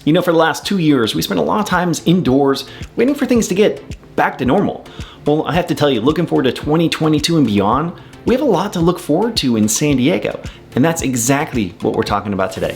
You know, for the last 2 years, we spent a lot of times indoors waiting for things to get back to normal. Well, I have to tell you, looking forward to 2022 and beyond, we have a lot to look forward to in San Diego, and that's exactly what we're talking about today.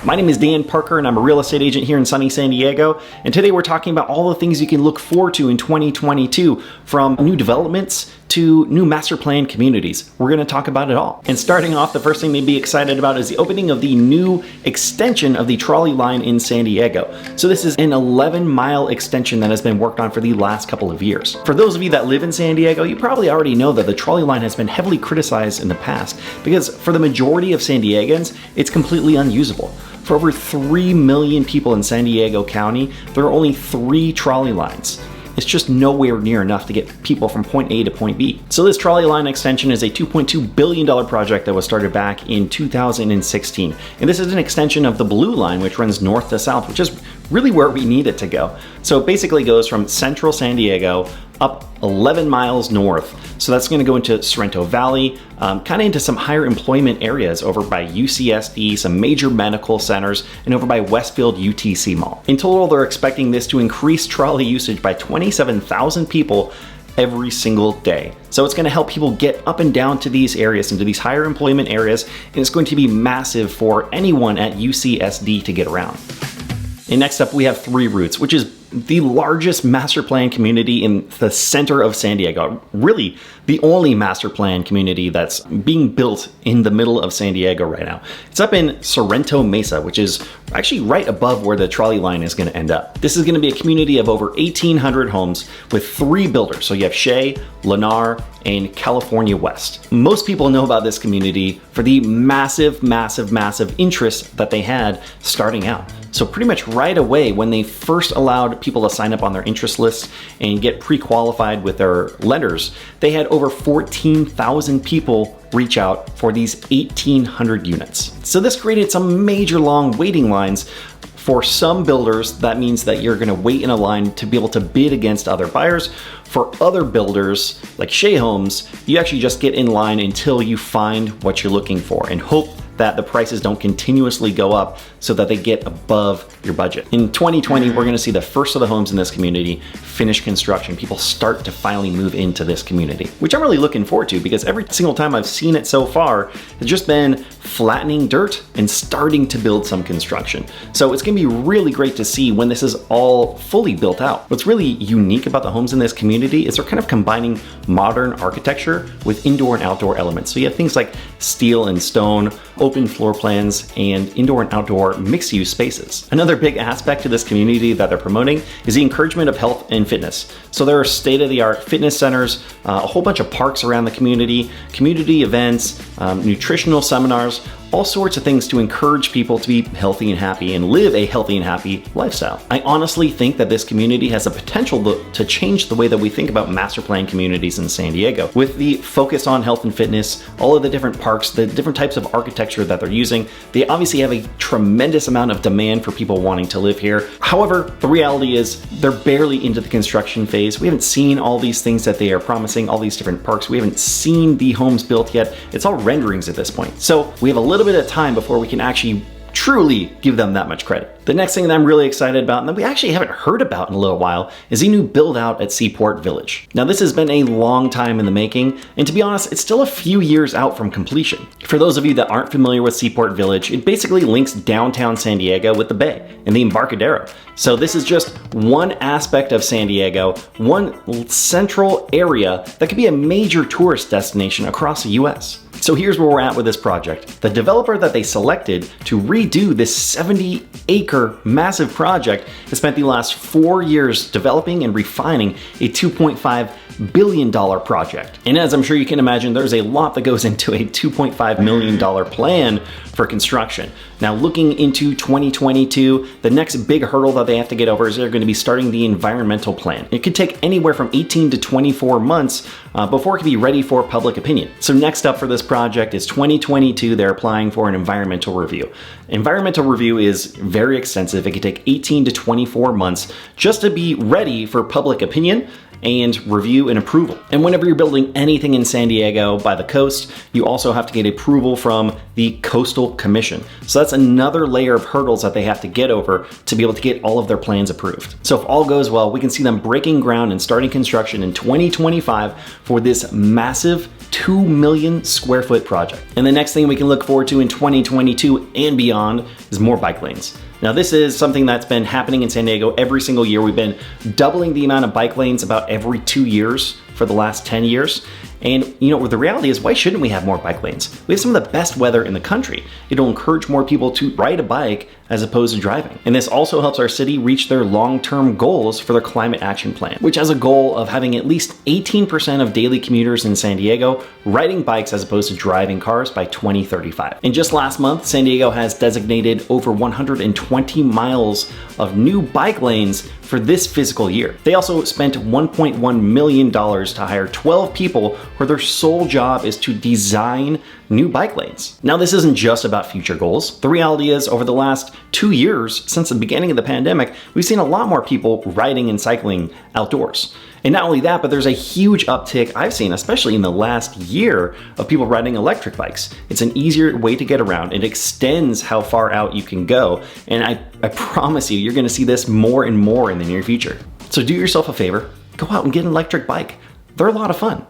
My name is Dan Parker and I'm a real estate agent here in sunny San Diego, and today we're talking about all the things you can look forward to in 2022, from new developments to new master plan communities. We're going to talk about it all. And starting off, the first thing to be excited about is the opening of the new extension of the trolley line in San Diego. So this is an 11-mile extension that has been worked on for the last couple of years. For those of you that live in San Diego, you probably already know that the trolley line has been heavily criticized in the past because for the majority of San Diegans, it's completely unusable. For over 3 million people in San Diego County, there are only 3 trolley lines. It's just nowhere near enough to get people from point A to point B. So this trolley line extension is a $2.2 billion project that was started back in 2016. And this is an extension of the Blue Line, which runs north to south, which is really where we need it to go. So it basically goes from central San Diego up 11 miles north. So that's going to go into Sorrento Valley, kind of into some higher employment areas over by UCSD, some major medical centers, and over by Westfield UTC Mall. In total, they're expecting this to increase trolley usage by 27,000 people every single day. So it's going to help people get up and down to these areas, into these higher employment areas, and it's going to be massive for anyone at UCSD to get around. And next up, we have 3 Roots, which is the largest master plan community in the center of San Diego. Really, the only master plan community that's being built in the middle of San Diego right now. It's up in Sorrento Mesa, which is actually right above where the trolley line is going to end up. This is going to be a community of over 1,800 homes with 3 builders. So you have Shea, Lennar, and California West. Most people know about this community for the massive interest that they had starting out. So pretty much right away, when they first allowed people to sign up on their interest list and get pre-qualified with their lenders, they had over 14,000 people reach out for these 1,800 units. So this created some major long waiting lines. For some builders, that means that you're going to wait in a line to be able to bid against other buyers. For other builders, like Shea Homes, you actually just get in line until you find what you're looking for and hope that the prices don't continuously go up so that they get above your budget. In 2020, we're gonna see the first of the homes in this community finish construction. People start to finally move into this community, which I'm really looking forward to because every single time I've seen it so far, it's just been flattening dirt and starting to build some construction. So it's gonna be really great to see when this is all fully built out. What's really unique about the homes in this community is they're kind of combining modern architecture with indoor and outdoor elements. So you have things like steel and stone, open floor plans, and indoor and outdoor mixed-use spaces. Another big aspect to this community that they're promoting is the encouragement of health and fitness. So there are state-of-the-art fitness centers, a whole bunch of parks around the community events, nutritional seminars, all sorts of things to encourage people to be healthy and happy and live a healthy and happy lifestyle. I honestly think that this community has the potential to change the way that we think about master plan communities in San Diego. With the focus on health and fitness, all of the different parks, the different types of architecture that they're using, they obviously have a tremendous amount of demand for people wanting to live here. However, the reality is they're barely into the construction phase. We haven't seen all these things that they are promising, all these different parks. We haven't seen the homes built yet. It's all renderings at this point. So we have a little bit of time before we can actually truly give them that much credit. The next thing that I'm really excited about, and that we actually haven't heard about in a little while, is the new build out at Seaport Village. Now this has been a long time in the making, and to be honest, it's still a few years out from completion. For those of you that aren't familiar with Seaport Village, it basically links downtown San Diego with the bay and the Embarcadero. So this is just one aspect of San Diego, one central area that could be a major tourist destination across the US. So here's where we're at with this project. The developer that they selected to redo this 70-acre massive project has spent the last 4 years developing and refining a $2.5 billion project. And as I'm sure you can imagine, there's a lot that goes into a $2.5 million plan for construction. Now looking into 2022, the next big hurdle that they have to get over is they're going to be starting the environmental plan. It could take anywhere from 18 to 24 months before it can be ready for public opinion. So next up for this project is 2022, they're applying for an environmental review. Environmental review is very extensive. It can take 18 to 24 months just to be ready for public opinion and review and approval. And whenever you're building anything in San Diego by the coast, you also have to get approval from the Coastal Commission. So that's another layer of hurdles that they have to get over to be able to get all of their plans approved. So if all goes well, we can see them breaking ground and starting construction in 2025 for this massive 2 million square foot project. And the next thing we can look forward to in 2022 and beyond is more bike lanes. Now this is something that's been happening in San Diego every single year. We've been doubling the amount of bike lanes about every 2 years for the last 10 years. And you know, the reality is, why shouldn't we have more bike lanes? We have some of the best weather in the country. It'll encourage more people to ride a bike as opposed to driving. And this also helps our city reach their long-term goals for their climate action plan, which has a goal of having at least 18% of daily commuters in San Diego riding bikes as opposed to driving cars by 2035. And just last month, San Diego has designated over 120 miles of new bike lanes for this fiscal year. They also spent $1.1 million to hire 12 people where their sole job is to design new bike lanes. Now, this isn't just about future goals. The reality is, over the last 2 years, since the beginning of the pandemic, we've seen a lot more people riding and cycling outdoors. And not only that, but there's a huge uptick I've seen, especially in the last year, of people riding electric bikes. It's an easier way to get around. It extends how far out you can go. And I promise you, you're gonna see this more and more in the near future. So do yourself a favor, go out and get an electric bike. They're a lot of fun.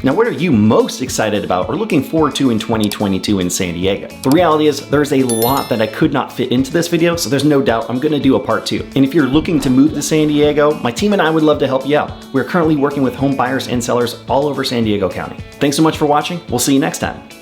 Now, what are you most excited about or looking forward to in 2022 in San Diego? The reality is, there's a lot that I could not fit into this video, so there's no doubt I'm gonna do a part 2. And if you're looking to move to San Diego, my team and I would love to help you out. We're currently working with home buyers and sellers all over San Diego County. Thanks so much for watching. We'll see you next time.